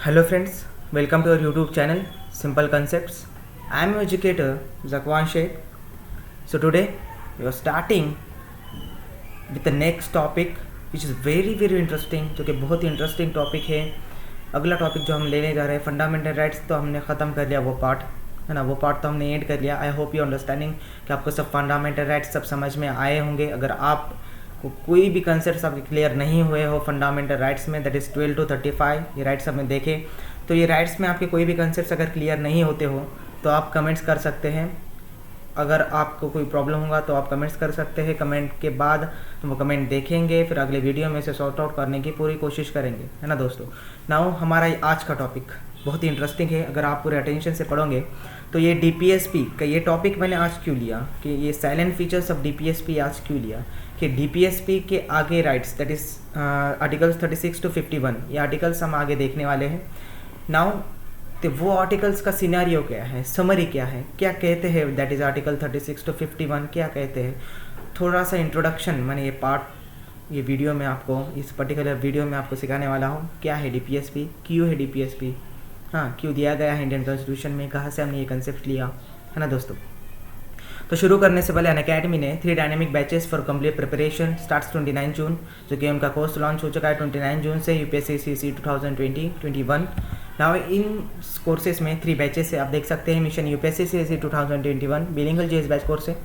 Hello friends, welcome to our YouTube channel Simple Concepts. I am your educator Zakwan Sheikh. So today we are starting with the next topic which is very interesting, जो कि बहुत ही interesting topic है। अगला topic जो हम लेने जा रहे हैं फंडामेंटल राइट्स, तो हमने ख़त्म कर लिया वो पार्ट, है ना। वो पार्ट तो हमने एंड कर लिया। आई होप यू अंडरस्टैंडिंग कि आपको सब फंडामेंटल राइट्स सब समझ में आए होंगे। अगर आप कोई भी कंसेप्ट आपके क्लियर नहीं हुए हो फंडामेंटल राइट्स में, दैट इज़ 12 to 35 ये राइट्स हमने देखे। तो ये राइट्स में आपके कोई भी कंसेप्ट अगर क्लियर नहीं होते हो तो आप कमेंट्स कर सकते हैं। अगर आपको कोई प्रॉब्लम होगा तो आप कमेंट्स कर सकते हैं। कमेंट के बाद हम वो कमेंट देखेंगे, फिर अगले वीडियो में से सॉर्ट आउट करने की पूरी कोशिश करेंगे, है ना दोस्तों। नाउ हमारा आज का टॉपिक बहुत ही इंटरेस्टिंग है। अगर आप पूरे अटेंशन से पढ़ोगे तो ये DPSP का ये टॉपिक मैंने आज क्यों लिया, कि ये साइलेंट फीचर्स ऑफ DPSP आज क्यों लिया, कि DPSP के आगे rights that is articles 36 to 51 ये आर्टिकल्स हम आगे देखने वाले हैं। नाउ तो वो आर्टिकल्स का सिनेरियो क्या है, समरी क्या है, क्या कहते हैं दैट इज़ आर्टिकल 36 to 51 क्या कहते हैं। थोड़ा सा इंट्रोडक्शन मैंने ये पार्ट ये वीडियो में आपको इस पर्टिकुलर वीडियो में आपको सिखाने वाला हूँ। क्या है DPSP, क्यों है DPSP, हाँ क्यों दिया गया है इंडियन कॉन्स्टिट्यूशन में, कहाँ से हमने ये कंसेप्ट लिया, है ना दोस्तों। तो शुरू करने से पहले अनअकैडमी ने 3 dynamic batches for complete preparation starts 29 जून, जो कि उनका कोर्स लॉन्च हो चुका है 29 जून से UPSC CC 2020-21। Now in courses में 3 बैचेस है, आप देख सकते हैं। Mission UPSC CSE 2021 bilingual GS batch course है।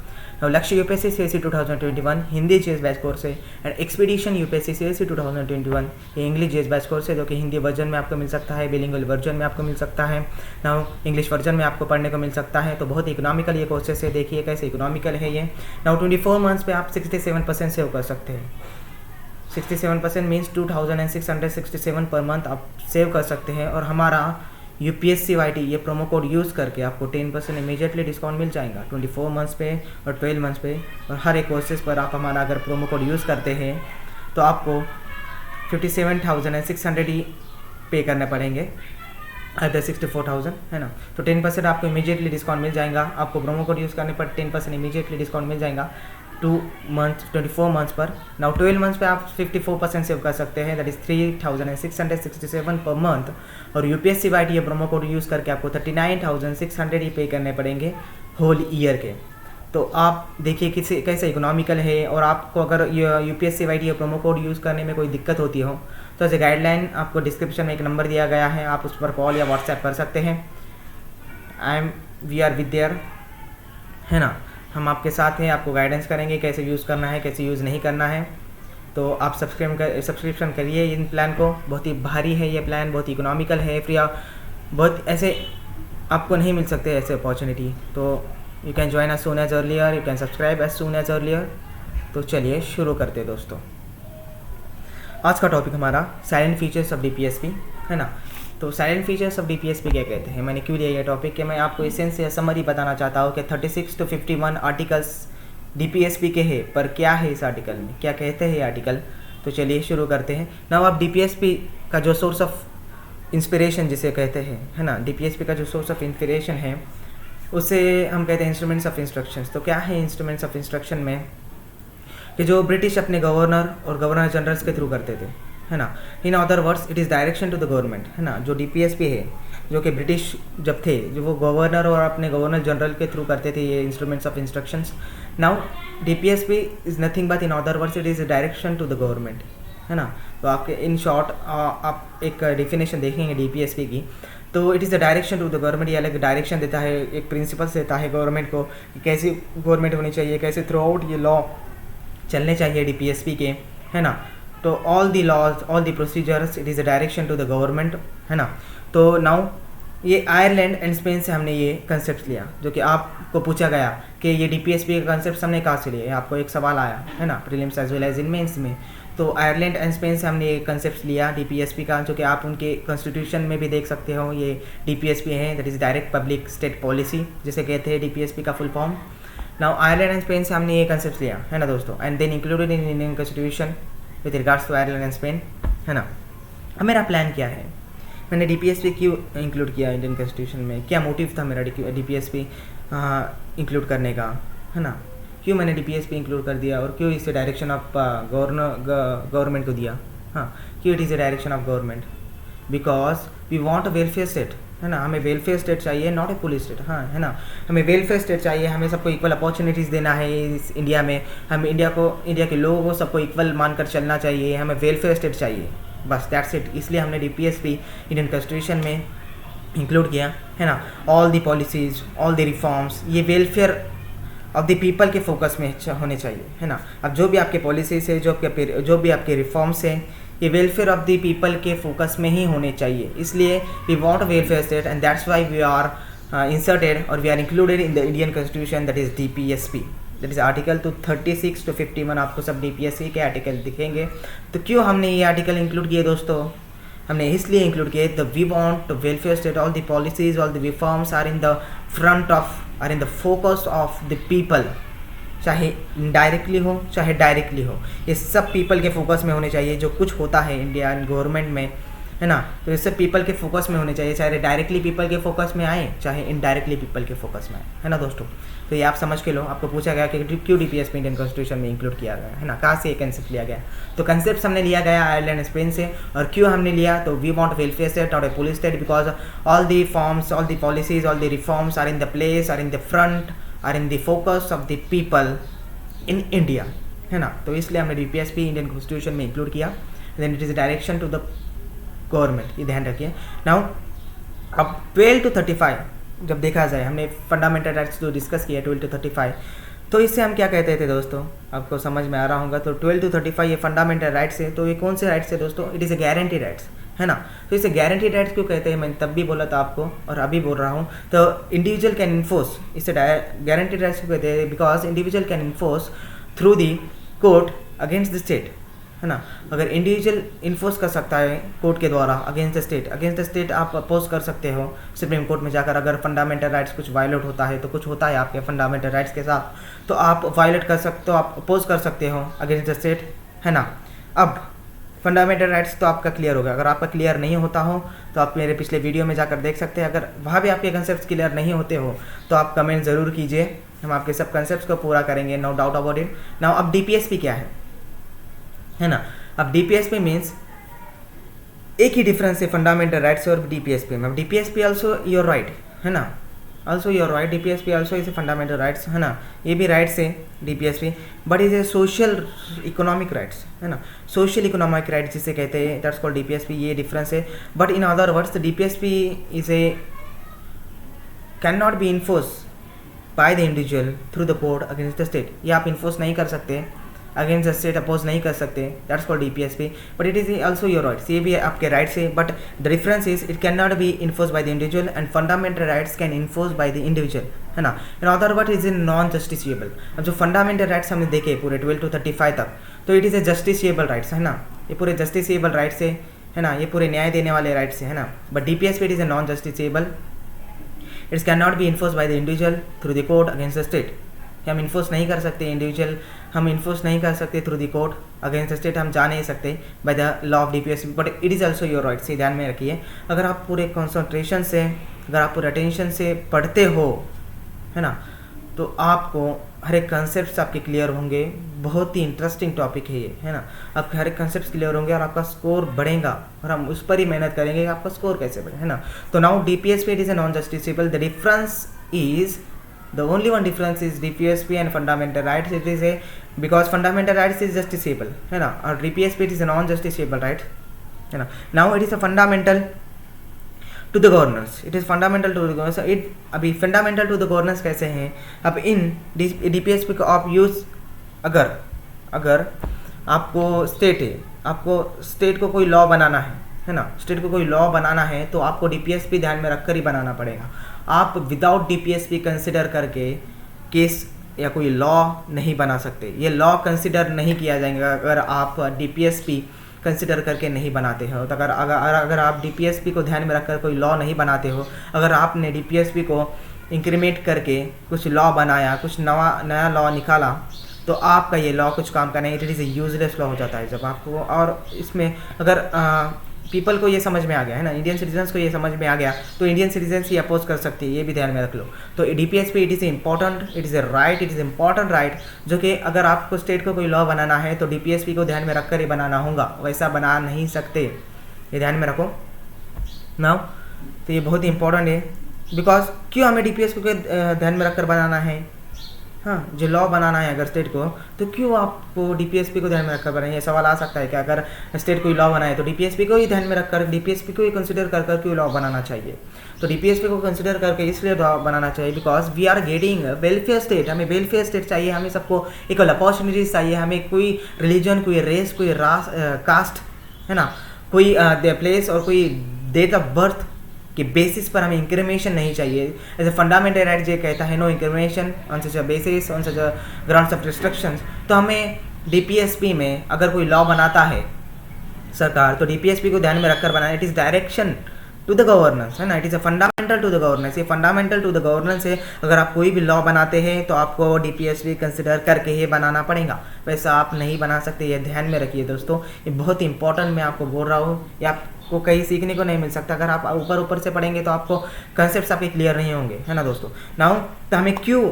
Lakshya UPSC CSE 2021 Hindi GS batch course है। एंड एक्सपीडिशन UPSC CSE 2021 ये इंग्लिश GS बैच कोर्स है, जो कि हिंदी वर्जन में आपको मिल सकता है, बिलिंगुअल वर्जन में आपको मिल सकता है, नाउ इंग्लिश वर्जन में आपको पढ़ने को मिल सकता है। तो बहुत इकोनॉमिकल ये कोर्सेस है, देखिए कैसे इकोनॉमिकल है ये। नाउ 24 मंथ्स पे आप 67% सेव कर सकते हैं। 67% मीन्स 2667 पर मंथ आप सेव कर सकते हैं। और हमारा UPSCYT ये प्रोमो कोड यूज़ करके आपको 10% इमीडिएटली डिस्काउंट मिल जाएगा 24 मंथ्स पे और 12 मंथ्स पे। और हर एक कोर्सेज पर आप हमारा अगर प्रोमो कोड यूज़ करते हैं तो आपको 57,600 ही पे करने पड़ेंगे, अदर 64,000, है ना। तो 10% आपको इमीडिएटली डिस्काउंट मिल जाएगा। आपको प्रोमो कोड यूज़ करने पर 10% इमीडिएटली डिस्काउंट मिल जाएगा 24 मंथ्स पर। नाउ 12 मंथ्स पे आप 54% सेव कर सकते हैं, दैट इज़ 3,667 पर मंथ। और UPSCYT ये प्रोमो कोड यूज़ करके आपको 39,600 ही पे करने पड़ेंगे होल ईयर के। तो आप देखिए कैसे इकोनॉमिकल है। और आपको अगर UPSCYT ये प्रोमो कोड यूज़ करने में कोई दिक्कत होती हो तो एज ए गाइडलाइन आपको डिस्क्रिप्शन में एक नंबर दिया गया है, आप उस पर कॉल या व्हाट्सएप कर सकते हैं। वी आर विद देयर, है ना। हम आपके साथ हैं, आपको गाइडेंस करेंगे कैसे यूज़ करना है, कैसे यूज़ नहीं करना है। तो आप सब्सक्रिप्शन करिए इन प्लान को। बहुत ही भारी है ये प्लान, बहुत इकोनॉमिकल है, फ्री बहुत ऐसे आपको नहीं मिल सकते ऐसे अपॉर्चुनिटी। तो you can join as soon as earlier, you can subscribe as soon as earlier. तो चलिए शुरू करते हैं दोस्तों। आज का टॉपिक हमारा साइलेंट फीचर्स ऑफ DPSP, है ना। तो साइलेंट फीचर्स ऑफ DPSP क्या कहते हैं, मैंने क्यों लिया ये टॉपिक, कि मैं आपको एसेंस या समरी बताना चाहता हूँ कि 36 to 51 आर्टिकल्स DPSP के हैं, पर क्या है इस आर्टिकल में, क्या कहते हैं ये आर्टिकल। तो चलिए शुरू करते हैं। नाउ आप DPSP का जो सोर्स ऑफ इंस्पिरेशन जिसे कहते हैं, है ना, DPSP का जो सोर्स ऑफ इंस्पिरेशन है उसे हम कहते हैं इंस्ट्रूमेंट्स ऑफ इंस्ट्रक्शंस। तो क्या है इंस्ट्रूमेंट्स ऑफ इंस्ट्रक्शन में, कि जो ब्रिटिश अपने गवर्नर और गवर्नर जनरल्स के थ्रू करते थे, है ना। In other words it is direction to the government, है ना। जो DPSP है, जो कि ब्रिटिश जब थे, जो वो गवर्नर और अपने गवर्नर जनरल के थ्रू करते थे ये instruments of instructions. Now DPSP is nothing but in other words it is direction to the government, है ना। तो आपके इन शॉर्ट आप एक डेफिनेशन देखेंगे DPSP की, तो it is the direction to the government. ये अलग डायरेक्शन देता है, एक प्रिंसिपल्स देता है गवर्नमेंट को कि कैसी गवर्नमेंट होनी चाहिए, कैसे थ्रू आउट ये लॉ चलने चाहिए DPSP के, है ना। तो all the laws, all the procedures, it is a direction to the government, है ना। तो नाउ ये आयरलैंड एंड स्पेन से हमने ये कंसेप्ट लिया, जो कि आपको पूछा गया कि ये DPSP का कंसेप्ट हमने कहाँ से लिए, आपको एक सवाल आया, है ना, prelims as well as in mains में। तो आयरलैंड एंड स्पेन से हमने ये कंसेप्ट लिया DPSP का, जो कि आप उनके कॉन्स्टिट्यूशन में भी देख सकते हो। ये DPSP है, that is direct public state policy जिसे कहते हैं DPSP का full form. Now Ireland and Spain से हमने ये कंसेप्ट लिया, है ना दोस्तों, and then included in Indian constitution with regards to Ireland and Spain, है ना। अब मेरा प्लान क्या है, मैंने DPSP क्यों इंक्लूड किया इंडियन कॉन्स्टिट्यूशन में, क्या मोटिव था मेरा DPSP इंक्लूड करने का, है ना। क्यों मैंने DPSP इंक्लूड कर दिया और क्यों इसे डायरेक्शन ऑफ गवर्नमेंट को दिया, हाँ, क्यों it is a direction of government. Because we want a welfare state, है ना, हमें वेलफेयर स्टेट चाहिए, नॉट ए पुलिस स्टेट, हाँ, है ना, हमें वेलफेयर स्टेट चाहिए, हमें सबको इक्वल अपॉर्चुनिटीज़ देना है इस इंडिया में, हम इंडिया के लोगों को सबको इक्वल मानकर चलना चाहिए, हमें वेलफेयर स्टेट चाहिए, बस दैट्स इट। इसलिए हमने डीपीएसपी इंडियन कॉन्स्टिट्यूशन में इंक्लूड किया, है ना। All the policies, all the reforms, ये वेलफेयर ऑफ द पीपल के फोकस में होने चाहिए, है ना। अब जो भी आपके पॉलिसीज है, जो भी आपके रिफॉर्म्स हैं, ये वेलफेयर ऑफ द पीपल के फोकस में ही होने चाहिए। इसलिए we want a welfare state and that's why we are inserted और we are included in the Indian constitution, that is DPSP, that is article 36 to 51। आपको सब डीपीएसपी के आर्टिकल दिखेंगे। तो क्यों हमने ये आर्टिकल इंक्लूड किए दोस्तों? हमने इसलिए इंक्लूड किए, the we want welfare state, all the policies, all the reforms are in the front of, are in the focus of the people, चाहे इनडायरेक्टली हो चाहे डायरेक्टली हो, ये सब पीपल के फोकस में होने चाहिए। जो कुछ होता है इंडियन गवर्नमेंट में, है ना, तो ये सब पीपल के फोकस में होने चाहिए, चाहे डायरेक्टली पीपल के फोकस में आए चाहे इनडायरेक्टली पीपल के फोकस में आए, है ना दोस्तों। तो ये आप समझ के लो। आपको पूछा गया कि क्यों डीपीएसपी इंडियन कॉन्स्टिट्यूशन में इंक्लूड किया गया, है ना, कहाँ से ये कंसेप्ट लिया गया। तो कंसेप्ट हमने लिया गया आयरलैंड स्पेन से। और क्यों हमने लिया, तो वी वांट वेलफेयर स्टेट और a police state, because all the forms, all the policies, all the reforms are in the place, are in the front, are in the focus of the people in India, है ना। तो इसलिए हमने DPSP Indian constitution में include किया। Then it is direction to the government, ये ध्यान रखिए। नाउ अब 12 to 35 जब देखा जाए, हमने फंडामेंटल राइट्स जो डिस्कस किया 12 to 35, तो इससे हम क्या कहते थे दोस्तों, आपको समझ में आ रहा होगा। तो 12 to 35 ये फंडामेंटल राइट्स है। तो ये कौन से राइट्स है दोस्तों? It is A guarantee rights, है ना। तो इसे गारंटीड राइट्स क्यों कहते हैं, मैंने तब भी बोला था आपको और अभी बोल रहा हूँ। तो इंडिविजुअल कैन इन्फोर्स, इसे गारंटीड राइट्स क्यों कहते हैं, because individual can enforce through the court against the state, है ना। अगर इंडिविजुअल इन्फोर्स कर सकता है कोर्ट के द्वारा अगेंस्ट द स्टेट आप अपोज कर सकते हो सुप्रीम कोर्ट में जाकर। अगर फंडामेंटल राइट्स कुछ वायलेट होता है, तो कुछ होता है आपके फंडामेंटल राइट्स के साथ, तो आप वायलेट कर सकते हो, आप अपोज कर सकते हो अगेंस्ट द स्टेट, है ना। अब फंडामेंटल राइट्स तो आपका क्लियर होगा। अगर आपका क्लियर नहीं होता हो तो आप मेरे पिछले वीडियो में जाकर देख सकते हैं। अगर वहाँ भी आपके कंसेप्ट क्लियर नहीं होते हो तो आप कमेंट ज़रूर कीजिए, हम आपके सब कंसेप्ट्स को पूरा करेंगे, no doubt about it. Now अब डीपीएसपी क्या है ना। अब डीपीएसपी मीन्स एक ही डिफरेंस है फंडामेंटल राइट्स और डीपीएसपी में। डीपीएसपी ऑल्सो योर राइट, है ना, also your right. DPSP also is a fundamental rights, है ना, ये भी राइट्स है DPSP, but is a social economic rights, है ना, सोशल इकोनॉमिक राइट्स जिसे कहते हैं, दैट्स कॉल्ड डीपीएसपी। ये डिफरेंस है। But in other words DPSP is a can not B enforce by the individual through the court against the state. ये आप enforce नहीं कर सकते, अगेंस्ट द स्टेट अपोज नहीं कर सकते, that's called DPSP. But it is also your rights, ये भी आपके राइट्स है। But the difference is it can not B enforce by the individual and fundamental rights can enforce by the individual, है ना। In other word is in non justiciable. अब जो fundamental rights हमने देखे पूरे 12 to 35 तक, तो it is A justiciable rights, है ना, ये पूरे जस्टिसिएबल राइट्स है ना, ये पूरे न्याय देने वाले राइट्स है ना। But DPSP it is a non justiciable, it's can not B enforce by the individual through the court against the state. हम इन्फोर्स नहीं कर सकते इंडिविजुअल, हम इन्फोर्स नहीं कर सकते through the court against the state, हम जा नहीं सकते by the law of DPSP. But it is also your rights, ये ध्यान में रखिए। अगर आप पूरे कॉन्सेंट्रेशन से, अगर आप पूरे अटेंशन से पढ़ते हो, है ना, तो आपको हर एक कंसेप्ट आपके क्लियर होंगे। बहुत ही इंटरेस्टिंग टॉपिक है ये, है ना। आपके हर एक कंसेप्ट क्लियर होंगे और आपका स्कोर बढ़ेगा और हम उस पर ही मेहनत करेंगे कि आपका स्कोर कैसे बढ़े, है ना। तो now DPSP it is a non justiciable. The difference is the only one difference is DPSP and fundamental rights. It is a because fundamental rights is justiciable, है ना, और DPSP it is a non justiciable right, है ना. Now it is a fundamental to the governance. It is fundamental to the governance. It अभी fundamental to the governance कैसे हैं? अब इन DPSP को आप यूज़ अगर आपको स्टेट है, आपको स्टेट को कोई लॉ बनाना है ना, स्टेट को कोई लॉ बनाना है तो आपको डीपीएसपी ध्यान में रखकर ही बनाना पड़ेगा। आप विदाउट डीपीएसपी कंसिडर करके केस या कोई लॉ नहीं बना सकते। ये लॉ कंसिडर नहीं किया जाएगा अगर आप डीपीएसपी कंसिडर करके नहीं बनाते हो। तो अगर आप डीपीएसपी को ध्यान में रखकर कोई लॉ नहीं बनाते हो, अगर आपने डीपीएसपी को इंक्रीमेंट करके कुछ लॉ बनाया, कुछ नया लॉ निकाला, तो आपका ये लॉ कुछ काम का नहीं, it is A useless law हो जाता है जब आपको। और इसमें अगर पीपल को ये समझ में आ गया, है ना, इंडियन सिटीजन्स को ये समझ में आ गया, तो इंडियन सिटीजन्स ही अपोज कर सकते हैं, ये भी ध्यान में रख लो। तो DPSP it is important, it is A right, it is important right, जो कि अगर आपको स्टेट को कोई लॉ बनाना है तो डीपीएसपी को ध्यान में रखकर ही बनाना होगा, वैसा बना नहीं सकते, ये ध्यान में रखो। नाउ तो ये बहुत ही इंपॉर्टेंट है, बिकॉज क्यों हमें डीपीएस को ध्यान में रखकर बनाना है, हाँ जो लॉ बनाना है अगर स्टेट को, तो क्यों आपको डीपीएसपी को ध्यान में रखकर बनाए, ये सवाल आ सकता है कि अगर स्टेट कोई लॉ बनाए तो डीपीएसपी को ही ध्यान में रखकर, डीपीएसपी को ही कंसिडर कर क्यों लॉ बनाना चाहिए। तो डीपीएसपी को कंसिडर करके इसलिए लॉ बनाना चाहिए because we are getting welfare state, हमें वेलफेयर स्टेट चाहिए, हमें सबको इक्वल अपॉर्चुनिटीज चाहिए, हमें कोई रिलीजन, कोई रेस, कोई कास्ट है ना, कोई प्लेस और कोई डेट ऑफ बर्थ के बेसिस पर हमें इंक्रीमेशन नहीं चाहिए। एज ए फंडामेंटल राइट जो कहता है no incrimination on such a basis on such a grounds of restrictions. तो हमें डीपीएसपी में अगर कोई लॉ बनाता है सरकार, तो डीपीएसपी को ध्यान में रखकर बनाना, it is direction to the governance है ना, it is a fundamental to the governance, ये फंडामेंटल टू द गवर्नेंस है। अगर आप कोई भी लॉ बनाते हैं तो आपको डीपीएसपी कंसिडर करके ही बनाना पड़ेगा, वैसा आप नहीं बना सकते, ये ध्यान में रखिए दोस्तों, ये बहुत इंपॉर्टेंट मैं आपको बोल रहा हूँ, ये आपको कहीं सीखने को नहीं मिल सकता। अगर आप ऊपर से पढ़ेंगे तो आपको कंसेप्ट आपके क्लियर नहीं होंगे, है ना दोस्तों। नाउ तो हमें क्यों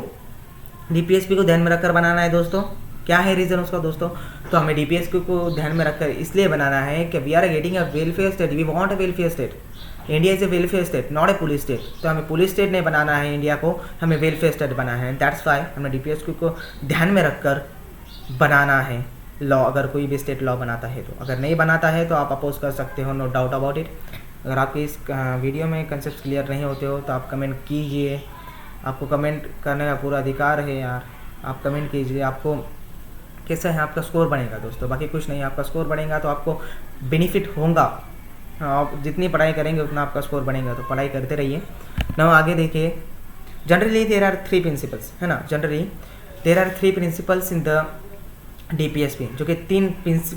डीपीएसपी को ध्यान में रखकर बनाना है दोस्तों, क्या है रीज़न उसका दोस्तों, तो हमें डीपीएसपी को ध्यान में रखकर इसलिए बनाना है कि we are getting a welfare state, we want a welfare state, India is a welfare state not a police state. तो हमें पुलिस स्टेट नहीं बनाना है इंडिया को, हमें वेलफेयर स्टेट बनाना है, दैट्स वाई हमें डीपीएसपी को ध्यान में रखकर बनाना है लॉ, अगर कोई भी स्टेट लॉ बनाता है तो। अगर नहीं बनाता है तो आप अपोज कर सकते हो, नो डाउट अबाउट इट। अगर आपके इस वीडियो में कंसेप्ट क्लियर नहीं होते हो तो आप कमेंट कीजिए, आपको कमेंट करने का पूरा अधिकार है यार, आप कमेंट कीजिए, आपको कैसा है आपका स्कोर बढ़ेगा दोस्तों, बाकी कुछ नहीं, आपका स्कोर बढ़ेगा तो आपको बेनिफिट होगा, आप जितनी पढ़ाई करेंगे उतना आपका स्कोर बढ़ेगा, तो पढ़ाई करते रहिए। ना आगे देखिए, जनरली देयर आर 3 प्रिंसिपल्स है ना, generally there are 3 principles in the DPSP, जो कि 3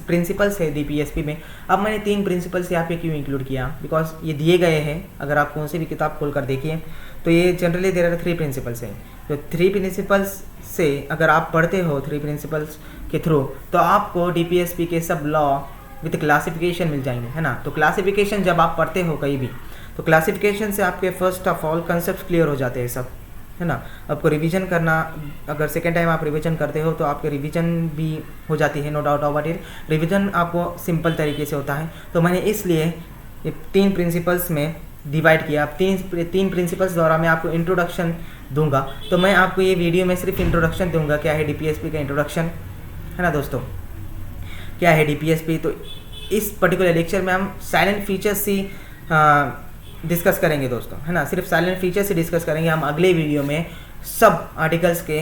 प्रिंसिपल्स है डीपीएसपी में। अब मैंने 3 प्रिंसिपल्स यहाँ पे क्यों इंक्लूड किया, बिकॉज ये दिए गए हैं, अगर आप कौन सी भी किताब खोल कर देखिए तो ये जनरली देयर आर 3 प्रिंसिपल्स हैं। तो 3 प्रिंसिपल्स से अगर आप पढ़ते हो 3 प्रिंसिपल्स के थ्रू, तो आपको डीपीएसपी के सब लॉ विथ क्लासिफिकेशन मिल जाएंगे, है ना। तो क्लासिफिकेशन जब आप पढ़ते हो कहीं भी, तो क्लासिफिकेशन से आपके first of all concept clear हो जाते हैं सब, है ना। आपको रिवीजन करना, अगर सेकेंड टाइम आप रिवीजन करते हो तो आपके रिवीजन भी हो जाती है, no doubt about it. Revision आपको सिंपल तरीके से होता है, तो मैंने इसलिए ये 3 प्रिंसिपल्स में डिवाइड किया। अब 3 प्रिंसिपल्स द्वारा मैं आपको इंट्रोडक्शन दूंगा, तो मैं आपको ये वीडियो में सिर्फ इंट्रोडक्शन दूंगा, क्या है डीपीएसपी का इंट्रोडक्शन, है ना दोस्तों, क्या है डीपीएसपी। तो इस पर्टिकुलर लेक्चर में हम साइलेंट फीचर्स ही डिस्कस करेंगे दोस्तों, है ना, सिर्फ साइलेंट फीचर्स ही डिस्कस करेंगे। हम अगले वीडियो में सब आर्टिकल्स के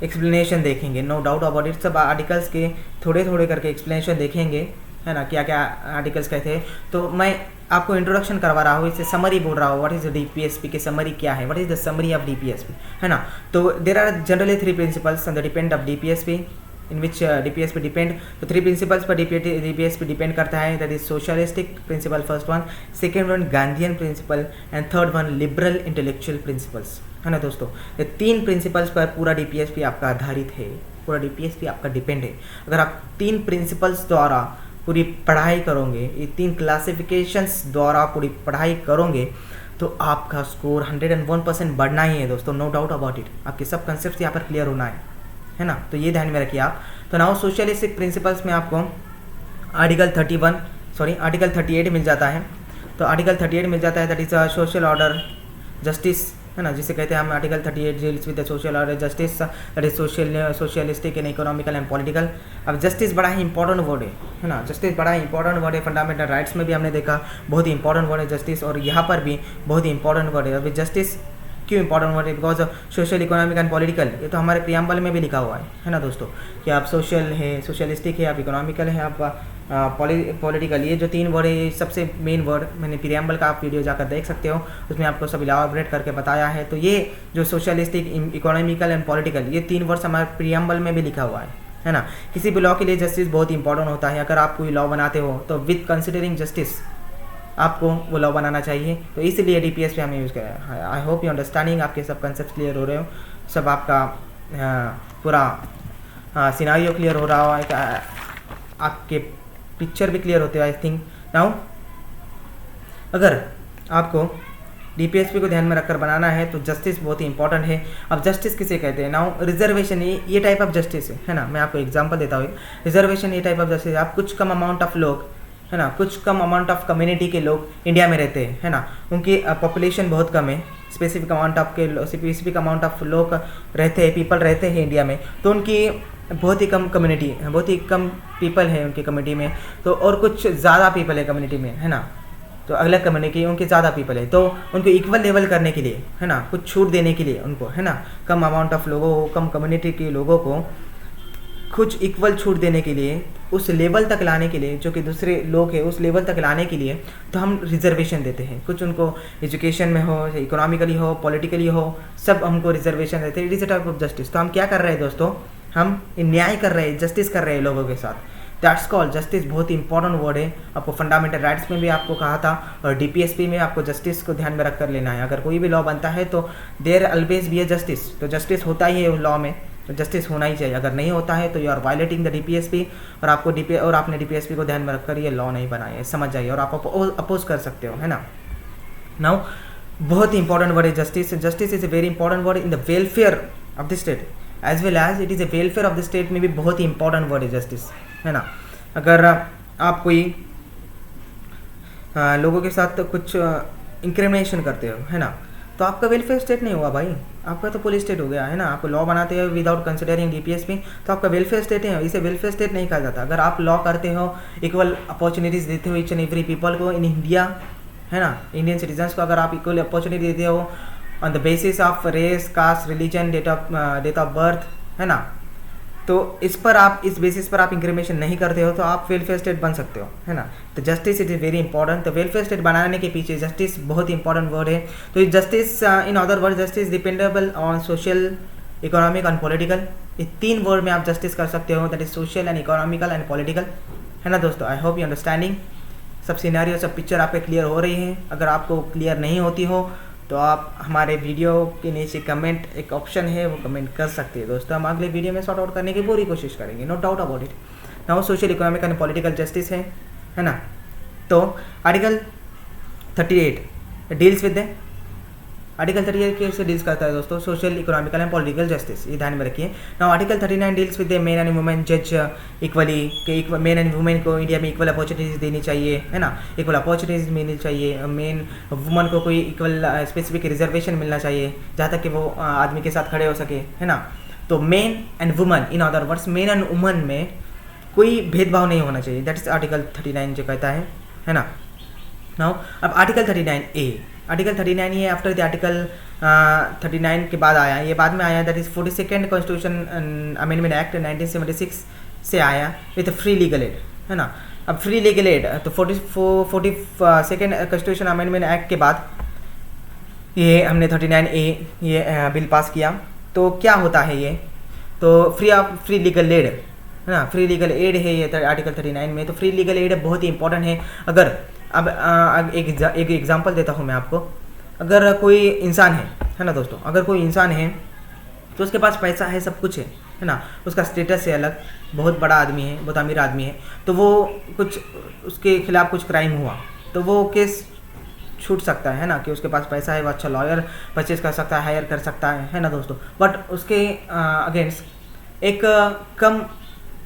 एक्सप्लेनेशन देखेंगे, नो डाउट अबाउट इट, सब आर्टिकल्स के थोड़े थोड़े करके एक्सप्लेनेशन देखेंगे, है ना, क्या क्या आर्टिकल्स कहते हैं। तो मैं आपको इंट्रोडक्शन करवा रहा हूँ, इससे समरी बोल रहा हूँ, व्हाट इज द डीपीएसपी की समरी क्या है, what is the summary of DPSP, है ना। तो there are generally 3 principles on the depend of DPSP in which DPSP depend। तो 3 प्रिंसिपल्स पर DPSP डिपेंड करता है, that is socialistic principle first one, second one Gandhian principle and third one liberal intellectual principles, है ना दोस्तों। ये 3 principles पर पूरा डीपीएसपी आपका आधारित है, पूरा डीपीएसपी आपका डिपेंड है। अगर आप 3 प्रिंसिपल्स द्वारा पूरी पढ़ाई करोगे, ये 3 क्लासिफिकेशंस द्वारा पूरी पढ़ाई करोगे, तो आपका स्कोर 101% बढ़ना ही है दोस्तों, नो डाउट अबाउट इट। आपके सब कंसेप्ट यहाँ पर क्लियर होना है ना, तो ये ध्यान में रखिए आप। तो नाउ सोशलिस्टिक प्रिंसिपल्स में आपको आर्टिकल 38 मिल जाता है। तो आर्टिकल 38 मिल जाता है, that is social order justice, है ना, जिसे कहते हैं हम article 38 deals with the social order justice, that is socialistic and economical and political. अब जस्टिस बड़ा ही इंपॉर्टेंट वर्ड है ना, जस्टिस बड़ा ही इंपॉर्टेंट वर्ड है, फंडामेंटल राइट्स में भी हमने देखा बहुत ही इंपॉर्टेंट वर्ड है जस्टिस, और यहाँ पर भी बहुत ही इंपॉर्टेंट वर्ड है। अभी जस्टिस क्यों इंपॉर्टेंट वर्ड है, because social economic and political, ये तो हमारे प्रियम्बल में भी लिखा हुआ है ना दोस्तों, कि आप सोशल है, सोशलिस्टिक है, आप इकोनॉमिकल है, आप पॉलिटिकल, ये जो 3 वर्ड है ये सबसे मेन वर्ड। मैंने प्रियम्बल का आप वीडियो जाकर देख सकते हो, उसमें आपको सब इलाबोरेट करके बताया है। तो ये जो सोशलिस्टिक, इकोनॉमिकल एंड पॉलिटिकल, ये 3 वर्ड्स हमारे प्रियम्बल में भी लिखा हुआ है ना। किसी भी लॉ के लिए जस्टिस बहुत इंपॉर्टेंट होता है। अगर आप कोई लॉ बनाते हो तो विथ कंसिडरिंग जस्टिस आपको वो लॉ बनाना चाहिए, तो इसलिए डीपीएसपी हमें यूज़ करा है। आई होप यू अंडरस्टैंडिंग, आपके सब कंसेप्ट क्लियर हो रहे हो, सब आपका पूरा सिनारियो क्लियर हो रहा हो, आपके पिक्चर भी क्लियर होते हैं आई थिंक। नाउ अगर आपको डीपीएसपी को ध्यान में रखकर बनाना है तो जस्टिस बहुत ही इंपॉर्टेंट है। अब जस्टिस किसे कहते हैं, नाउ रिजर्वेशन, ये टाइप ऑफ जस्टिस है ना। मैं आपको एग्जांपल देता हूँ, रिजर्वेशन ये टाइप ऑफ जस्टिस है। आप कुछ कम अमाउंट ऑफ लोग है ना, कुछ कम अमाउंट ऑफ कम्युनिटी के लोग इंडिया में रहते हैं, है ना, उनकी पॉपुलेशन बहुत कम है, स्पेसिफिक अमाउंट ऑफ लोग रहते हैं, पीपल रहते हैं इंडिया में, तो उनकी बहुत ही कम कम्युनिटी, बहुत ही कम पीपल है उनकी कम्युनिटी में, तो और कुछ ज़्यादा पीपल है कम्युनिटी में, है ना, तो अलग कम्युनिटी उनके ज़्यादा पीपल है, तो उनको इक्वल लेवल करने के लिए, है ना, कुछ छूट देने के लिए उनको, है ना, कम अमाउंट ऑफ लोगों को, कम कम्युनिटी के लोगों को कुछ इक्वल छूट देने के लिए, उस लेवल तक लाने के लिए जो कि दूसरे लोग हैं उस लेवल तक लाने के लिए, तो हम रिजर्वेशन देते हैं, कुछ उनको एजुकेशन में हो, इकोनॉमिकली हो, पॉलिटिकली हो, सब हमको रिजर्वेशन देते हैं। It is a type of justice. तो हम क्या कर रहे हैं दोस्तों, हम न्याय कर रहे हैं, जस्टिस कर रहे हैं लोगों के साथ। That's called justice. बहुत ही इंपॉर्टेंट वर्ड है, आपको फंडामेंटल राइट्स में भी आपको कहा था, और डीपीएसपी में आपको जस्टिस को ध्यान में रख कर लेना है। अगर कोई भी लॉ बनता है तो there always be a justice, तो जस्टिस होता ही है उस लॉ में, तो जस्टिस होना ही चाहिए। अगर नहीं होता है तो you are violating the DPSP, और आपने डीपीएसपी को ध्यान में रखकर ये लॉ नहीं बनाया है, समझ जाइए, और आप अपोज कर सकते हो, है ना। नाउ बहुत ही इंपॉर्टेंट वर्ड है justice. Justice is a very important word in the welfare of the state as well as it is a welfare of the state में भी बहुत ही इंपॉर्टेंट वर्ड है जस्टिस, है ना। अगर आप कोई लोगों के साथ कुछ इंक्रिमिनेशन करते हो, है ना, तो आपका वेलफेयर स्टेट नहीं हुआ भाई, आपका तो पुलिस स्टेट हो गया, है ना। आप लॉ बनाते हो विदाउट कंसिडरिंग डीपीएसपी, तो आपका वेलफेयर स्टेट है, इसे वेलफेयर स्टेट नहीं कहा जाता। अगर आप लॉ करते हो, इक्वल अपॉर्चुनिटीज़ देते हो ईच एंड एवरी पीपल को इन इंडिया, है ना, इंडियन सिटीजन्स को अगर आप इक्वल अपॉर्चुनिटी देते हो on the basis of race, caste, religion, date of birth, है ना, तो इस बेसिस पर आप इंक्रीमेशन नहीं करते हो, तो आप वेलफेयर स्टेट बन सकते हो, है ना। तो जस्टिस इज वेरी इंपॉर्टेंट। तो वेलफेयर स्टेट बनाने के पीछे जस्टिस बहुत इंपॉर्टेंट वर्ड है। तो justice in other word justice dependable on social, economic and political. ये 3 वर्ड में आप जस्टिस कर सकते हो, that is social and economical and political, है ना दोस्तों। आई होप यू अंडरस्टैंडिंग। सब सिनेरियो, सब पिक्चर आपके क्लियर हो रही है। अगर आपको क्लियर नहीं होती हो तो आप हमारे वीडियो के नीचे कमेंट एक ऑप्शन है, वो कमेंट कर सकते हैं दोस्तों। हम अगले वीडियो में सॉर्ट आउट करने की पूरी कोशिश करेंगे, no doubt about it. Now social, economic and political justice है ना। तो article 38 deals with the, article 38 कैसे डील्स करता है दोस्तों, social, economical and political justice, ये ध्यान में रखिए। Now article 39 deals with the men and women जज इक्वली, कि मेन एंड वुमेन को इंडिया में इक्वल अपॉर्चुनिटीज देनी चाहिए, है ना, इक्वल अपॉर्चुनिटीज मिलनी चाहिए। मेन वुमन को कोई इक्वल स्पेसिफिक रिजर्वेशन मिलना चाहिए, जहाँ तक कि वो आदमी के साथ खड़े हो सके, है ना। तो main and woman, in other words main and woman में कोई भेदभाव नहीं होना चाहिए, दैट इज आर्टिकल 39 जो कहता है ना। नाउ अब आर्टिकल 39A, आर्टिकल 39 ये आफ्टर द आर्टिकल 39 के बाद आया, ये बाद में आया, that is 42nd constitution amendment act 1976 से आया विथ फ्री लीगल एड, है ना। अब फ्री लीगल एड, तो 42nd कॉन्स्टिट्यूशन अमेंडमेंट एक्ट के बाद ये हमने 39A ये बिल पास किया। तो क्या होता है ये, तो फ्री लीगल एड, है ना, फ्री लीगल एड है ये आर्टिकल 39 में। तो फ्री लीगल एड बहुत ही इंपॉर्टेंट है। अगर अब एक एग्जांपल देता हूँ मैं आपको। अगर कोई इंसान है ना दोस्तों, अगर कोई इंसान है तो उसके पास पैसा है, सब कुछ है ना, उसका स्टेटस है अलग, बहुत बड़ा आदमी है, बहुत अमीर आदमी है, तो वो कुछ उसके खिलाफ कुछ क्राइम हुआ तो वो केस छूट सकता है ना, कि उसके पास पैसा है, वो अच्छा लॉयर परचेज कर सकता है, हायर कर सकता है ना दोस्तों। बट उसके अगेंस्ट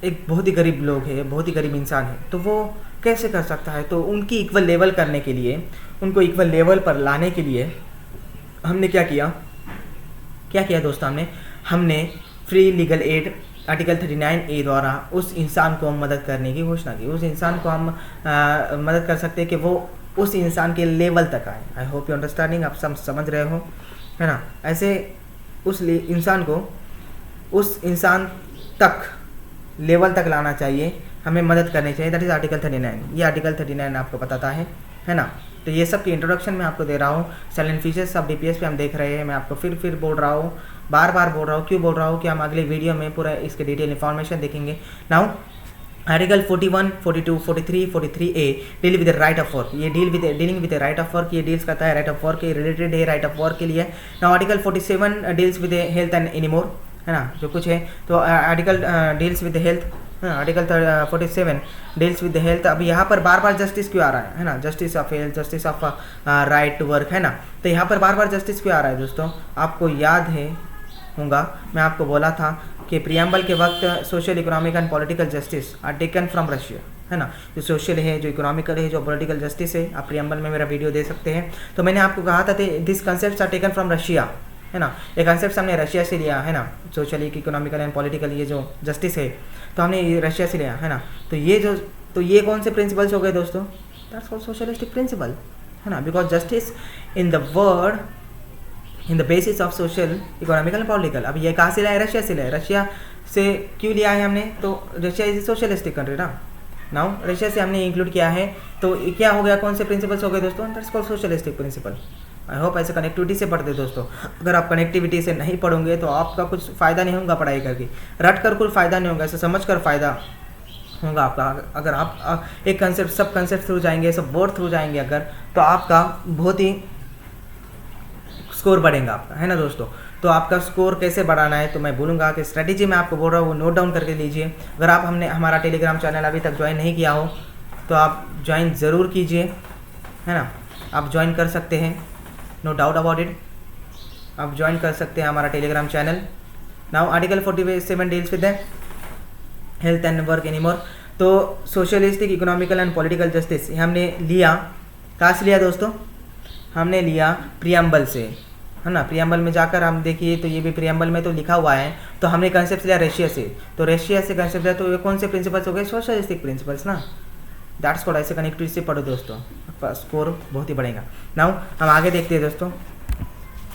एक बहुत ही गरीब लोग है, बहुत ही गरीब इंसान है, तो वो कैसे कर सकता है। तो उनकी इक्वल लेवल करने के लिए, उनको इक्वल लेवल पर लाने के लिए हमने क्या किया दोस्तों, हमने free legal aid article 39A द्वारा उस इंसान को हम मदद करने की घोषणा की। उस इंसान को हम मदद कर सकते हैं कि वो उस इंसान के लेवल तक आए। आई होप यू अंडरस्टैंडिंग, आप समझ रहे हो, है ना। ऐसे उस इंसान को उस इंसान तक लेवल तक लाना चाहिए, हमें मदद करनी चाहिए, दैट इज़ आर्टिकल 39। ये आर्टिकल 39 आपको बताता है ना। तो ये सब की इंट्रोडक्शन मैं आपको दे रहा हूँ। साइलेंट फीचर्स ऑफ डीपीएस पे हम देख रहे हैं। मैं आपको फिर बोल रहा हूँ, बार बोल रहा हूँ, क्यों बोल रहा हूँ कि हम अगले वीडियो में पूरा इसके डिटेल इन्फॉर्मेशन देखेंगे। Now article 41, 42, 43, 43A deal with right of work. ये dealing with right of work, ये डील्स करता है राइट ऑफ वर्क, ये रिलेटेड है राइट ऑफ वर्क के लिए। Now article 47 deals with health and anymore, है ना, जो कुछ है। तो article deals with health, article 47 deals with health. अभी यहाँ पर बार जस्टिस क्यों आ रहा है ना, justice of health, justice of right to work, है ना। तो यहाँ पर बार जस्टिस क्यों आ रहा है दोस्तों, आपको याद होगा मैं आपको बोला था कि प्रियम्बल के वक्त social, economic and political justice are taken from Russia, है ना, जो सोशल है, जो इकोनॉमिकल है, जो पॉलिटिकल जस्टिस है, आप प्रियम्बल में मेरा वीडियो दे सकते हैं। तो मैंने आपको कहा था this concepts are taken from Russia, है ना, ये कंसेप्ट हमने रशिया से लिया, है ना, सोशल इकोनॉमिकल एंड पॉलिटिकल ये जो जस्टिस है तो हमने ये रशिया से लिया, है ना। तो ये कौन से प्रिंसिपल्स हो गए दोस्तों, दैट्स कॉल्ड सोशलिस्टिक प्रिंसिपल, है ना, because justice in the word in the basis of social economical and political. अब ये कहाँ से लाया है, रशिया से लाया है। रशिया से क्यों लिया है हमने, तो Russia is a socialistic country ना, नाउ रशिया से हमने इंक्लूड किया है, तो क्या हो गया, कौन से प्रिंसिपल्स हो गए दोस्तों, that's called socialistic principle. I hope ऐसे कनेक्टिविटी से पढ़ते दोस्तों। अगर आप कनेक्टिविटी से नहीं पढ़ोगे तो आपका कुछ फ़ायदा नहीं होगा पढ़ाई करके, रट कर कुछ फ़ायदा नहीं होगा, ऐसे समझ कर फ़ायदा होगा आपका। अगर आप एक कंसेप्ट सब कंसेप्ट थ्रू जाएंगे, सब वर्ड थ्रू जाएंगे अगर, तो आपका बहुत ही स्कोर बढ़ेगा आपका, है ना दोस्तों। तो आपका स्कोर कैसे बढ़ाना है, तो मैं बोलूँगा कि स्ट्रैटेजी मैं आपको बोल रहा हूँ वो नोट डाउन करके लीजिए। अगर आप हमारा टेलीग्राम चैनल अभी तक ज्वाइन नहीं किया हो तो आप ज्वाइन ज़रूर कीजिए, है ना, आप ज्वाइन कर सकते हैं, नो डाउट अबाउट इट, आप ज्वाइन कर सकते हैं हमारा Telegram channel. Now article 47 deals with the health and work anymore. तो socialistic economical and political justice हमने लिया, कहाँ से लिया दोस्तों, हमने लिया प्रियम्बल से, है ना। प्रियम्बल में जाकर हम देखिए तो ये भी प्रियम्बल में तो लिखा हुआ है, तो हमने कंसेप्ट लिया रशिया से, तो रशिया से कंसेप्ट लिया, तो ये कौन से प्रिंसिपल्स हो गए, सोशलिस्टिक प्रिंसिपल्स ना, दैट्स कॉल्ड। ऐसे कनेक्टिविटी से पढ़ो दोस्तों, आपका स्कोर बहुत ही बढ़ेगा। नाउ हम आगे देखते हैं दोस्तों,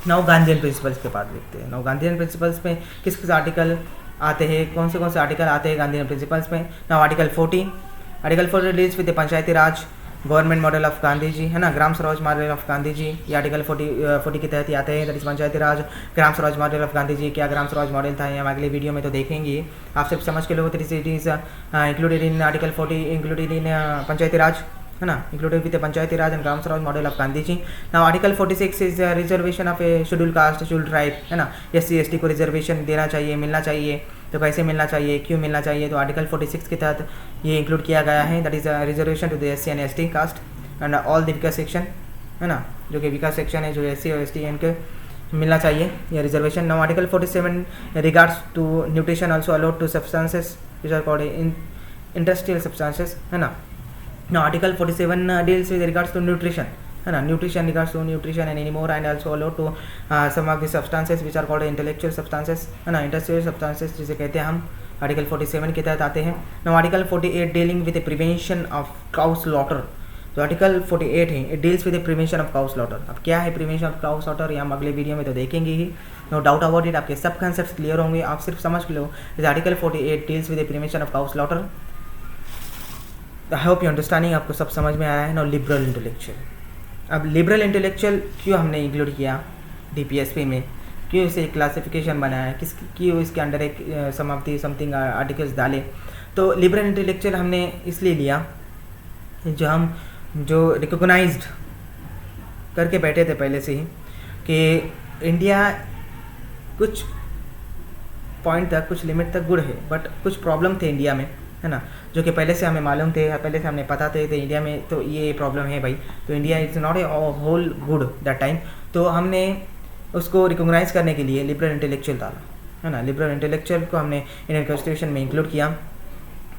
नाउ गांधीयन प्रिंसिपल्स के बाद देखते हैं। नाउ गांधीयन प्रिंसिपल्स में किस किस आर्टिकल आते हैं, कौन से आर्टिकल आते हैं गांधीयन प्रिंसिपल्स में। Now article 40 deals with Panchayati Raj government model of Gandhi ji, है ना, ग्राम स्वराज मॉडल ऑफ गांधी जी, ये आर्टिकल 40 के तहत ही आते हैं। That is Panchayati Raj Gram Swaraj model of Gandhi ji. क्या ग्राम स्वराज मॉडल था, ये हम अगले वीडियो में तो देखेंगे, आप सिर्फ समझ के लोग it is included in article 40, included in Panchayati Raj, है ना, included with Panchayati Raj and Gram Swaraj model of Gandhi ji. Now article 46 is reservation of a schedule caste schedule tribe, है ना, SC ST को रिजर्वेशन देना चाहिए, मिलना चाहिए, तो कैसे मिलना चाहिए, क्यों मिलना चाहिए, तो आर्टिकल 46 के तहत ये इंक्लूड किया गया है। That is reservation to the SC and ST caste and all the weaker section, है ना, जो कि विकास सेक्शन है, जो SC और ST इनके मिलना चाहिए ये reservation. Now article 47 regards to nutrition also allowed to substances which are called industrial substances, है ना। Now article 47 deals with regards to nutrition, है ना, nutrition regards to nutrition and any more and also allowed to some of the substances which are called intellectual substances, है ना, industrial substances जिसे कहते हैं हम, आर्टिकल 47 के तहत आते हैं। Now article 48 dealing with the prevention of cow slaughter, तो आर्टिकल 48 है, it deals with the prevention of cow slaughter. अब क्या है प्रिवेंशन ऑफ काउ स्लॉटर, ये हम अगले वीडियो में तो देखेंगे ही, नो डाउट अबाउट इट, आपके सब कंसेप्ट्स क्लियर होंगे, आप सिर्फ समझ लो। Article 48 deals with the prevention of cow slaughter. I hope you understanding, आपको सब समझ में आया है। नो लिबरल इंटेलेक्चुअल, अब लिबरल इंटेलेक्चुअल क्यों हमने इंक्लूड किया DPSP में, क्यों इसे एक क्लासिफिकेशन बनाया, क्यों इसके अंडर एक समथिंग आर्टिकल्स डाले। तो लिबरल इंटेलेक्चुअल हमने इसलिए लिया जो रिकॉग्नाइज्ड करके बैठे थे पहले से ही कि इंडिया कुछ पॉइंट तक, कुछ लिमिट तक गुड है, बट कुछ प्रॉब्लम थे इंडिया में, है ना, जो कि पहले से हमें मालूम थे, पहले से हमने पता थे इंडिया में तो ये प्रॉब्लम है भाई, तो India is not a whole good that time. तो हमने उसको रिकॉग्नाइज करने के लिए लिबरल इंटेलेक्चुअल डाला, है ना, लिबरल इंटेलेक्चुअल को हमने इंडियन कॉन्स्टिट्यूशन में इंक्लूड किया।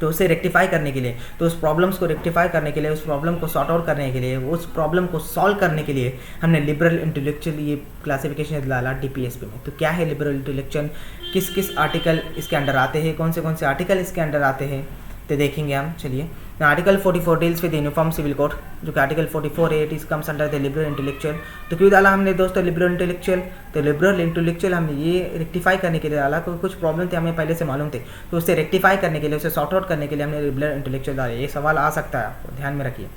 तो उसे रेक्टिफाई करने के लिए, तो उस प्रॉब्लम्स को रेक्टिफाई करने के लिए, उस प्रॉब्लम को सॉर्ट आउट करने के लिए, उस प्रॉब्लम को सॉल्व करने के लिए हमने लिबरल इंटेलेक्चुअल ये क्लासिफिकेशन डाला DPSP में। तो क्या है लिबरल इंटेलेक्चुअल, किस किस आर्टिकल इसके अंडर आते हैं, कौन से आर्टिकल इसके अंडर आते हैं, तो देखेंगे हम। चलिए, article 44 deals with uniform civil code, जो कि आर्टिकल 44 है, it is comes under the liberal intellectual. तो क्यों डाला हमने दोस्तों लिबरल इंटेलेक्चुअल, तो लिबरल इंटेलेक्चुअल हमने ये रेक्टिफाई करने के लिए डाला, क्योंकि कुछ प्रॉब्लम थे हमें पहले से मालूम थे, तो उसे रेक्टिफाई करने के लिए, उसे सॉर्ट आउट करने के लिए हमने लिबरल इंटेलेक्चुअल डाला। ये सवाल आ सकता है, आपको ध्यान में रखिए।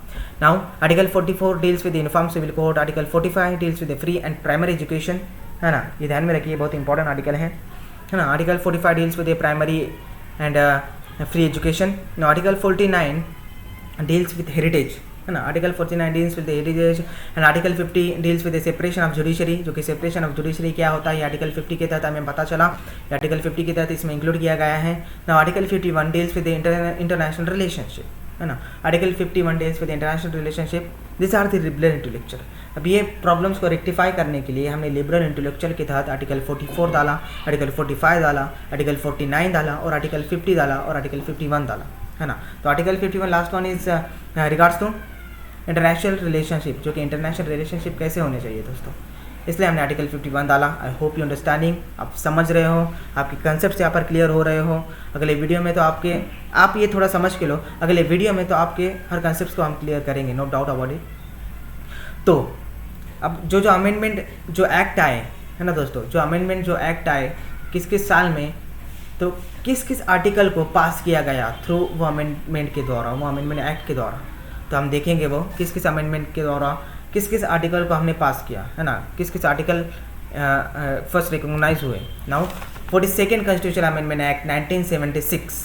Now article 44 deals with uniform civil code, article 45 deals with free and primary education, है ना, ये ध्यान में रखिए, बहुत इंपॉर्टेंट आर्टिकल है ना। Article 45 deals with primary and free education. Now article 49 deals with heritage, है ना, article 49 deals with heritage and article 50 deals with separation of judiciary, जो कि सेपरेशन ऑफ जुडिशरी क्या होता है ये आर्टिकल 50 के तहत हमें पता चला, आर्टिकल 50 के तहत इसमें इंक्लूड किया गया है। Now article 51 deals with international relationship, है ना, article 51 deals with international relationship, this are the liberal intellectual. अब ये प्रॉब्लम्स को रेक्टिफाई करने के लिए हमने लिबरल इंटेलेक्चुअल के तहत आर्टिकल 44 डाला, आर्टिकल 45 डाला, आर्टिकल 49 डाला और आर्टिकल 50 डाला और आर्टिकल 51 डाला, है ना। तो article 51 last one is regards to international relationship, जो कि इंटरनेशनल रिलेशनशिप कैसे होने चाहिए दोस्तों, इसलिए हमने आर्टिकल 51 डाला। आई होप यू अंडरस्टैंडिंग, आप समझ रहे हो, आपके कंसेप्ट यहाँ पर क्लियर हो रहे हो। अगले वीडियो में तो आप ये थोड़ा समझ के लो, अगले वीडियो में तो आपके हर कंसेप्ट को हम क्लियर करेंगे, नो डाउट अबाउट इट। तो अब जो अमेंडमेंट जो एक्ट आए है ना दोस्तों, जो अमेंडमेंट जो एक्ट आए किस किस साल में, तो किस किस आर्टिकल को पास किया गया थ्रू वो अमेंडमेंट के द्वारा, वो अमेंडमेंट एक्ट के द्वारा, तो हम देखेंगे वो किस किस अमेंडमेंट के द्वारा किस किस आर्टिकल को हमने पास किया है ना, किस किस आर्टिकल फर्स्ट रिकॉग्नाइज हुए। Now 42nd constitution amendment act 1976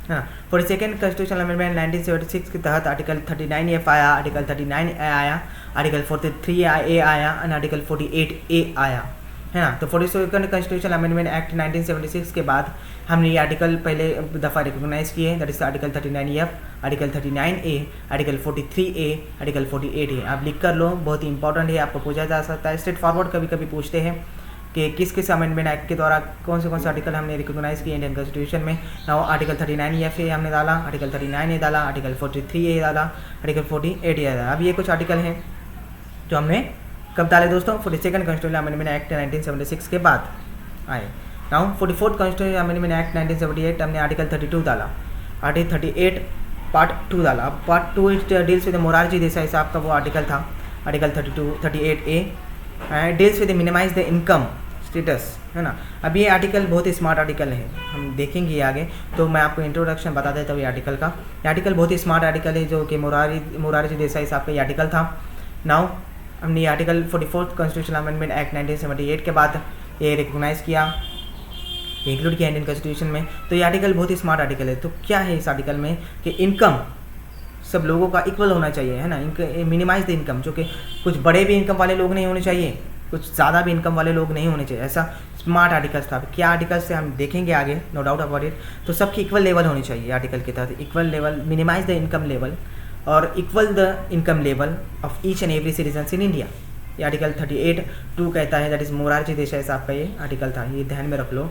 है ना, 42nd कॉन्स्टिट्यूशन अमेंडमेंट 1976 के तहत आर्टिकल 39F आया, आर्टिकल 39A आया, आर्टिकल 43A आया और आर्टिकल 48A आया है ना। तो 42nd कॉन्स्टिट्यूशन अमेंडमेंट एक्ट 1976 के बाद हमने ये आर्टिकल पहले दफ़ा रिकॉग्नाइज किए, that is article 39F, article 39A, article 43A, article 48A। आप लिख कर लो, बहुत ही इंपॉर्टेंट है, आपको पूछा जा सकता है स्ट्रेट फॉरवर्ड, कभी कभी पूछते हैं कि किस किस अमेंडमेंट एक्ट के द्वारा कौन से आर्टिकल हमने रिकॉग्नाइज किए इंडियन कॉन्स्टिट्यूशन में। नाउ आर्टिकल 39F हमने डाला, आर्टिकल 39A डाला, आर्टिकल 43A डाला, आर्टिकल 48A डाला। अब ये कुछ आर्टिकल हैं जो हमने कब डाले दोस्तों, 42nd कॉन्स्टिट्यूशन अमेंडमेंट एक्ट 1976 के बाद आए। Now 44th constitution amendment act 1978 हमने आर्टिकल 32 डाला, आर्टिकल 38 पार्ट 2 डाला। अब part 2 deals with Morarji Desai साहब का वो आर्टिकल था, article 38A deals with minimize the income status है ना। अब ये आर्टिकल बहुत ही स्मार्ट आर्टिकल है, हम देखेंगे ये आगे, तो मैं आपको इंट्रोडक्शन बता देता हूँ ये आर्टिकल का। ये आर्टिकल बहुत ही स्मार्ट आर्टिकल है, जो कि मोरारजी देसाई साहब का ये आर्टिकल था। नाउ हमने ये article 44th constitution amendment act 1978 के बाद ये रिकॉग्नाइज किया, इंक्लूड किया इंडियन कॉन्स्टिट्यूशन में। तो ये आर्टिकल बहुत ही स्मार्ट आर्टिकल है। तो क्या है इस आर्टिकल में कि इनकम सब लोगों का इक्वल होना चाहिए है ना, मिनिमाइज द इनकम, जो कि कुछ बड़े भी इनकम वाले लोग नहीं होने चाहिए, कुछ ज़्यादा भी इनकम वाले लोग नहीं होने चाहिए, ऐसा स्मार्ट आर्टिकल्स था। क्या आर्टिकल्स से हम देखेंगे आगे, नो डाउट अबाउट इट। तो सबकी इक्वल लेवल होनी चाहिए आर्टिकल के तहत, equal level, minimize the income level और equal the income level of each and every citizen in India. ये आर्टिकल 38(2) कहता है, दैट इज मोरारजी देसाई साहब का ये आर्टिकल था, ये ध्यान में रख लो,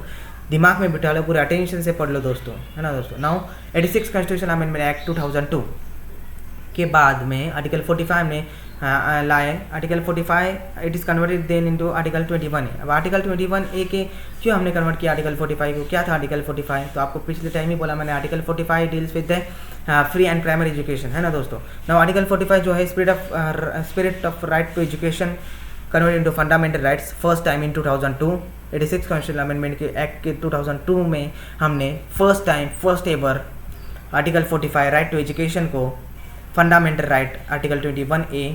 दिमाग में बिठा लो, पूरे अटेंशन से पढ़ लो दोस्तों, है ना दोस्तों। नाउ 86 कॉन्स्टिट्यूशन अमेंडमेंट एक्ट 2002 के बाद में आर्टिकल 45 में लाए, article 45 it is converted then into article 21A। अब आर्टिकल 21A के क्यों हमने कन्वर्ट किया आर्टिकल 45 को, क्या था आर्टिकल 45, तो आपको पिछले टाइम ही बोला मैंने, article 45 deals with the free and primary education है ना दोस्तों। नाउ आर्टिकल 45 जो है spirit of right to education convert into fundamental rights first time in 2002। 86 constitution amendment के एक्ट के 2002 में हमने first ever article 45 right to education को फंडामेंटल राइट आर्टिकल 21A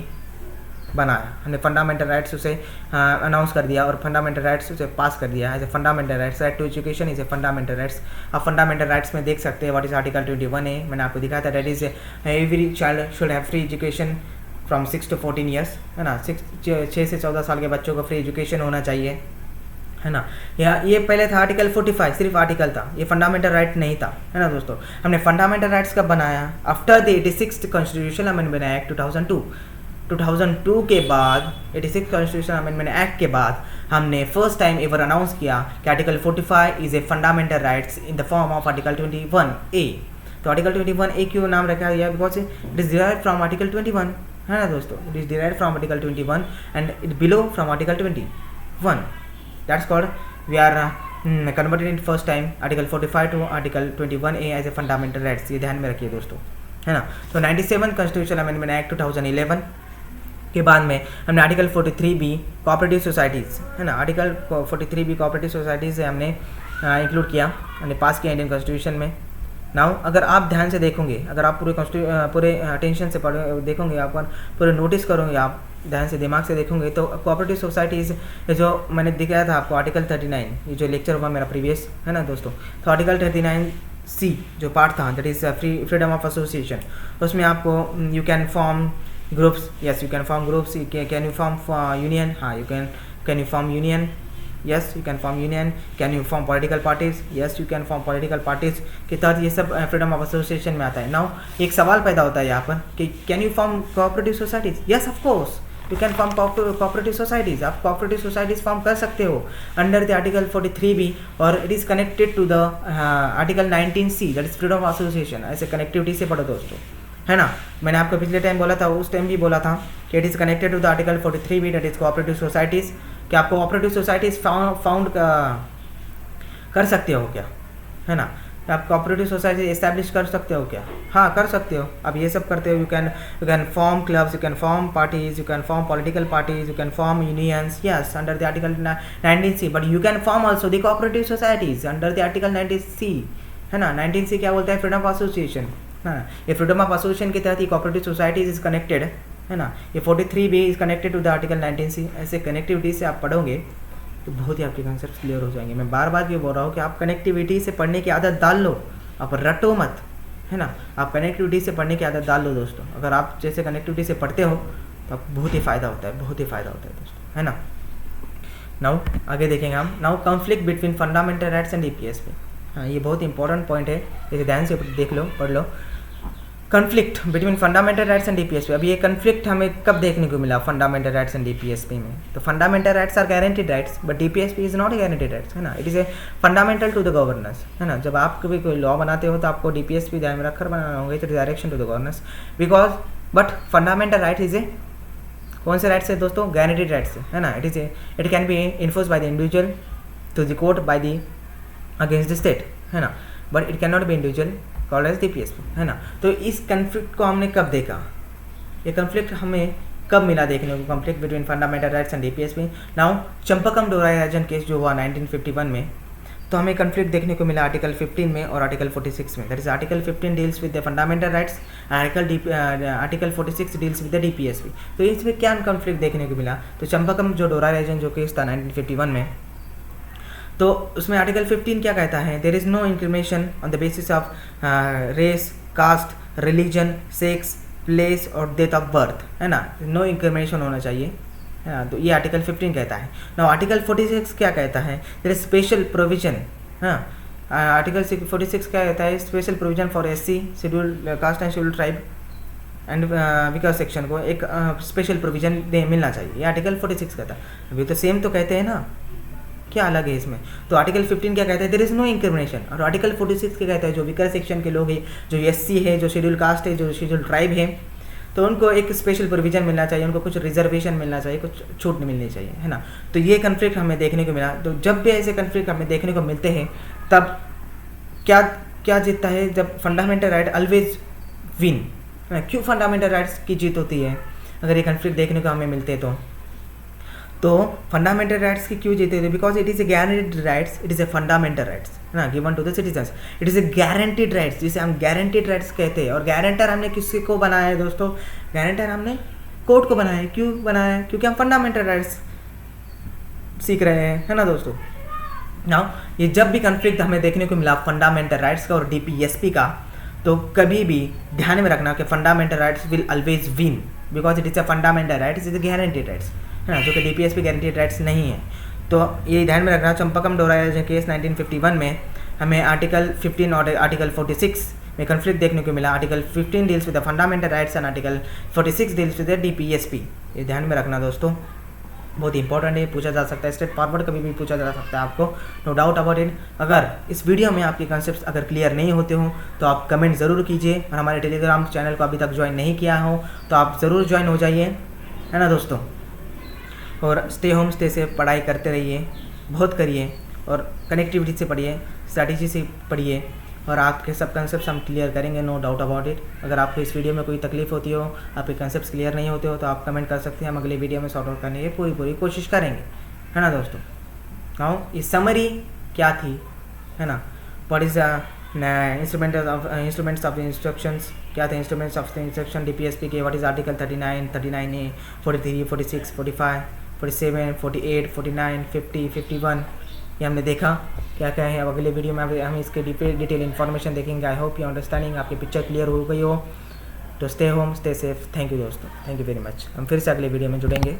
बनाया, हमने फंडामेंटल राइट्स उसे अनाउंस कर दिया और फंडामेंटल राइट्स उसे पास कर दिया as a fundamental rights, right to education is a fundamental rights. आप फंडामेंटल राइट्स में देख सकते हैं व्हाट इज आर्टिकल 21A, मैंने आपको दिखाया था, that is every child should have free education from 6 to 14 years है ना, 6 से 14 साल के बच्चों को फ्री एजुकेशन होना चाहिए है ना। ये पहले था आर्टिकल 45, सिर्फ आर्टिकल था, ये फंडामेंटल राइट नहीं था है ना दोस्तों। हमने फंडामेंटल राइट्स कब बनाया, after the 86 constitution amendment act 2002 के बाद, 86 कॉन्स्टिट्यूशन अमेंडमेंट एक्ट के बाद हमने फर्स्ट टाइम एवर अनाउंस किया कि article 45 is a fundamental rights in the form of article 21A। तो आर्टिकल 21A क्यों नाम रखा गया, because it is derived from article 21 है ना दोस्तों, it is derived from article 21 and it below from article 21, that's called we are converted in first time article 45 to article 21A as a fundamental rights, ये ध्यान में रखिए दोस्तों है ना। तो 97 कॉन्स्टिट्यूशन अमेंडमेंट एक्ट 2011 के बाद में हमने आर्टिकल 43B कोऑपरेटिव सोसाइटीज़ है ना, आर्टिकल 43B कोऑपरेटिव सोसाइटीज़ से हमने इंक्लूड किया, हमने पास किया इंडियन कॉन्स्टिट्यूशन में। नाउ अगर आप ध्यान से देखोगे, अगर आप पूरे अटेंशन से देखोगे, आप पूरे नोटिस करोगे, आप ध्यान से दिमाग से देखोगे, तो कोऑपरेटिव सोसाइटीज़ जो मैंने दिखाया था आपको आर्टिकल 39, ये जो लेक्चर हुआ मेरा प्रीवियस है ना दोस्तों, तो आर्टिकल 39C जो पार्ट था, that is freedom of association, उसमें आपको you can form groups, yes you can form groups, can you form union, हाँ you can you form union, yes you can form union, can you form political parties, yes you can form political parties के तहत ये सब freedom of association में आता है। Now एक सवाल पैदा होता है यहाँ पर कि can you form cooperative societies, yes of course you can form cooperative societies, आप कोऑपरेटिव सोसाइटीज़ फॉर्म कर सकते हो अंडर द आर्टिकल 43B, और it is connected to the article 19C, that is freedom of association. ऐसे connectivity से पढ़ो दोस्तों, है ना। मैंने आपको पिछले टाइम बोला था, उस टाइम भी बोला था कि it is connected to the article 43B, that is cooperative societies. कि आप कोऑपरेटिव सोसाइटीज़ फाउंड कर सकते हो क्या, है ना। आप कोऑपरेटिव सोसाइटी एस्टैब्लिश कर सकते हो क्या? हाँ, कर सकते हो। आप ये सब करते हो, you can form clubs, you can form parties, you can form political parties, you can form unions, yes, under the article 19C। But you can form also the cooperative societies under the article 19C, है ना। 19C क्या बोलता है? Freedom of association, है ना। ये freedom of association के तहत ये कोऑपरेटिव सोसाइटीज इज कनेक्टेड, है ना। ये 43B is connected to the article 19C। ऐसे कनेक्टिविटी से आप पढ़ोगे तो बहुत ही आपके कॉन्सेप्ट क्लियर हो जाएंगे। मैं बार बार ये बोल रहा हूँ कि आप कनेक्टिविटी से पढ़ने की आदत डाल लो, आप रटो मत, है ना। आप कनेक्टिविटी से पढ़ने की आदत डाल लो दोस्तों। अगर आप जैसे कनेक्टिविटी से पढ़ते हो तो आपको बहुत ही फ़ायदा होता है, बहुत ही फ़ायदा होता है दोस्तों, है ना। नाउ आगे देखेंगे हम। Now conflict between fundamental rights and DPSP। हाँ, ये बहुत इंपॉर्टेंट पॉइंट है, इसे ध्यान से देख लो, पढ़ लो। Conflict between fundamental rights and DPSP। अब ये कन्फ्लिक्ट हमें कब देखने को मिला फंडामेंटल राइट्स एंड DPSP में? तो fundamental rights are guaranteed rights, but DPSP is not guaranteed rights, है ना। It is a fundamental to the governance, है ना। जब आप कभी कोई लॉ बनाते हो तो आपको DPSP ध्यान में रखकर बनाना होगा, it is direction to the governance, because but fundamental right is a, कौन से राइट्स है दोस्तों? गारंटीड राइट्स, है ना। It can be enforce by the individual to the court by the against the state, है ना, but it can not be individual called as DPSP, है ना। तो इस कन्फ्लिक्ट को हमने कब देखा? ये कन्फ्लिक्ट हमें कब मिला देखने को, conflict between fundamental rights and DPSP? Now Champakam Dorairajan case जो हुआ 1951 में, तो हमें कन्फ्लिक्ट देखने को मिला आर्टिकल 15 में और आर्टिकल 46 में। That is article 15 deals with the fundamental rights, article 46 deals with the DPSP। तो इसमें क्या कन्फ्लिक्ट देखने को मिला? तो चंपकम जो डोराइराजन जो केस था 1951 में, तो उसमें आर्टिकल 15 क्या कहता है? There is no incrimination on the basis of race, caste, religion, sex, place और डेट ऑफ बर्थ, है ना। नो इंक्रिमिनेशन होना चाहिए, है ना। तो ये आर्टिकल 15 कहता है। नाउ आर्टिकल 46 क्या कहता है? देयर इज स्पेशल प्रोविजन, हाँ। आर्टिकल 46 क्या कहता है? Special provision for SC, scheduled caste and scheduled tribe and Vikas section को एक स्पेशल प्रोविजन मिलना चाहिए, ये आर्टिकल 46 कहता है। अभी तो सेम तो कहते हैं ना, क्या अलग है इसमें? तो आर्टिकल 15 क्या कहता है? There is no incrimination. और आर्टिकल 46 क्या कहता है? जो विकर सेक्शन के लोग हैं, जो SC है, जो शेड्यूल कास्ट है, जो शेड्यूल ट्राइब है, तो उनको एक स्पेशल प्रोविजन मिलना चाहिए, उनको कुछ रिजर्वेशन मिलना चाहिए, कुछ छूट नहीं मिलनी चाहिए, है ना। तो ये कन्फ्लिक्ट हमें देखने को मिला। तो जब भी ऐसे कन्फ्लिक्ट हमें देखने को मिलते हैं तब क्या जीतता है? जब फंडामेंटल राइट ऑलवेज विन। क्यों फंडामेंटल राइट्स की जीत होती है अगर ये कन्फ्लिक्ट देखने को हमें मिलते हैं? तो फंडामेंटल राइट्स की क्यों जीते थे? Because it is a guaranteed rights, it is a fundamental rights, है ना, given to the citizens. It is a guaranteed rights, जिसे हम गारंटीड राइट्स कहते हैं। और गारंटर हमने किसी को बनाया है दोस्तों? गारंटर हमने कोर्ट को बनाया है। क्यों बनाया है? क्योंकि हम फंडामेंटल राइट्स सीख रहे हैं, है ना दोस्तों। नाउ ये जब भी कन्फ्लिक्ट हमें देखने को मिला फंडामेंटल राइट्स का और DPSP का, तो कभी भी ध्यान में रखना कि fundamental rights will always win, because it is a fundamental rights, is a guaranteed rights, है ना, जो कि DPSP गारंटीड राइट्स नहीं है। तो ये ध्यान में रखना। चंपकम डोराइराजन केस 1951 में हमें आर्टिकल 15 और आर्टिकल 46 में कन्फ्लिक्ट देखने को मिला। Article 15 deals with the fundamental rights and article 46 deals with the DPSP। ये ध्यान में रखना दोस्तों, बहुत इंपॉर्टेंट है, पूछा जा सकता है, स्ट्रेट फॉरवर्ड कभी भी पूछा जा सकता है आपको, नो डाउट अबाउट इट। अगर इस वीडियो में आपके कॉन्सेप्ट्स अगर क्लियर नहीं होते हो तो आप कमेंट ज़रूर कीजिए, और हमारे टेलीग्राम चैनल को अभी तक ज्वाइन नहीं किया हो तो आप ज़रूर ज्वाइन हो जाइए, है ना दोस्तों। और स्टे होम स्टे से पढ़ाई करते रहिए, बहुत करिए, और कनेक्टिविटी से पढ़िए, स्ट्रैटेजी से पढ़िए, और आपके सब कंसेप्ट हम क्लियर करेंगे, नो डाउट अबाउट इट। अगर आपको इस वीडियो में कोई तकलीफ होती हो, आपके कंसेप्ट क्लियर नहीं होते हो, तो आप कमेंट कर सकते हैं, हम अगले वीडियो में सॉर्ट आउट करने की पूरी कोशिश करेंगे, है ना दोस्तों। नाउ ये समरी क्या थी, है ना, what is instruments of instructions, क्या थे इंस्ट्रूमेंट्स ऑफ इंस्ट्रक्शन DPSP के, व्हाट इज़ आर्टिकल 39, 39A, 43, 46, 45, 47, 48, 49, 50, 51, ये हमने देखा क्या क्या है। अब अगले वीडियो में हम इसके डिटेल इन्फॉर्मेशन देखेंगे। आई होप यू अंडरस्टैंडिंग, आपकी पिक्चर क्लियर हो गई हो। तो stay home stay safe. Thank you दोस्तों, थैंक यू वेरी मच। हम फिर से अगले वीडियो में जुड़ेंगे।